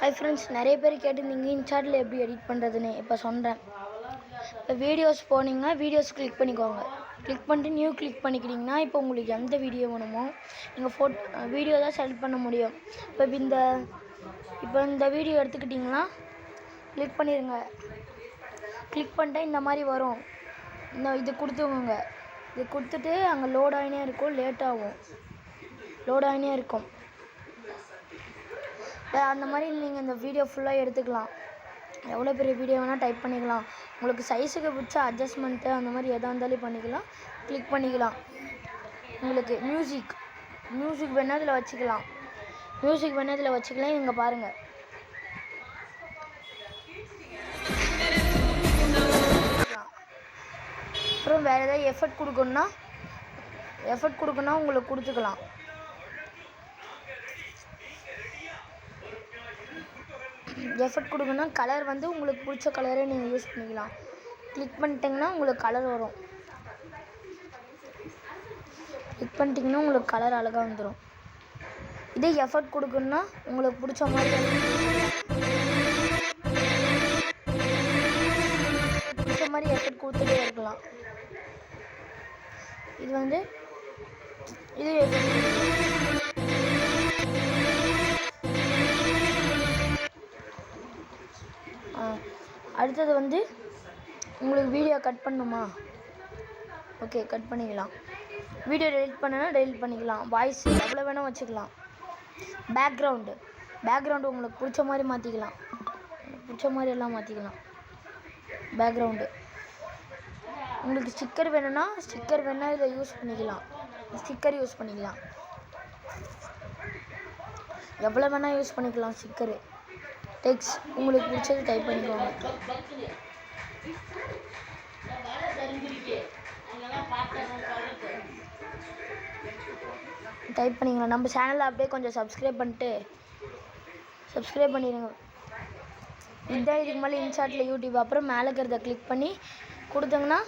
Hi friends, நிறைய பேர் கேட்டிருந்தீங்க இன்ஷாட்டில் எப்படி எடிட் பண்ணுறதுன்னு. இப்போ சொல்கிறேன். இப்போ வீடியோஸ் போனீங்கன்னா வீடியோஸ் கிளிக் பண்ணிக்கோங்க. கிளிக் பண்ணிட்டு நியூ கிளிக் பண்ணிக்கிட்டிங்கன்னா இப்போ உங்களுக்கு எந்த வீடியோ வேணுமோ நீங்கள் வீடியோ தான் செலக்ட் பண்ண முடியும். இப்போ இந்த வீடியோ எடுத்துக்கிட்டிங்கன்னா கிளிக் பண்ணிடுங்க. கிளிக் பண்ணிட்டா இந்த மாதிரி வரும். இது கொடுத்துக்கோங்க. இது கொடுத்துட்டு அங்கே லோட் ஆகினே இருக்கும், லேட் ஆகும், லோட் ஆகினே இருக்கும். அந்த மாதிரி நீங்கள் இந்த வீடியோ ஃபுல்லாக எடுத்துக்கலாம். எவ்வளோ பெரிய வீடியோ வேணால் டைப் பண்ணிக்கலாம். உங்களுக்கு சைஸுக்கு பிடிச்ச அட்ஜஸ்ட்மெண்ட்டு அந்த மாதிரி எதாக இருந்தாலும் பண்ணிக்கலாம். கிளிக் பண்ணிக்கலாம். உங்களுக்கு மியூசிக் வேணால் இதில் வச்சுக்கலாம். இங்கே பாருங்கள். அப்புறம் வேறு ஏதாவது எஃபர்ட் கொடுக்கணுன்னா உங்களுக்கு கொடுத்துக்கலாம். எஃபர்ட் கொடுக்கணுன்னா கலர் உங்களுக்கு பிடிச்ச கலரே நீங்கள் யூஸ் பண்ணிக்கலாம். கிளிக் பண்ணிட்டிங்கன்னா உங்களுக்கு கலர் வரும். கிளிக் பண்ணிட்டிங்கன்னா உங்களுக்கு கலர் அழகாக வந்துடும். இதே எஃபர்ட் கொடுக்கணுன்னா உங்களுக்கு பிடிச்ச மாதிரி எஃபர்ட் கொடுத்துட்டே இருக்கலாம். இது அடுத்தது உங்களுக்கு வீடியோ கட் பண்ணணுமா? ஓகே, கட் பண்ணிக்கலாம். வீடியோ டெலிட் பண்ணிக்கலாம். வாய்ஸ் எவ்வளோ வேணால் வச்சுக்கலாம். பேக்ரவுண்டு உங்களுக்கு பிடிச்ச மாதிரி மாற்றிக்கலாம். எல்லாம் மாற்றிக்கலாம். பேக்ரவுண்டு உங்களுக்கு ஸ்டிக்கர் வேணும்னா இதை யூஸ் பண்ணிக்கலாம். யூஸ் பண்ணிக்கலாம். எவ்வளோ வேணால் யூஸ் பண்ணிக்கலாம். ஸ்டிக்கரு, டெக்ஸ்ட் உங்களுக்கு பிடிச்சது டைப் பண்ணிக்கோங்க. நம்ம சேனலை அப்படியே கொஞ்சம் சப்ஸ்கிரைப் பண்ணிடுங்க. இதுதான் இதுக்கு மேலே இன்ஷாட்டில் யூடியூப். அப்புறம் மேலே இருக்கிறத கிளிக் பண்ணி கொடுத்தீங்கன்னா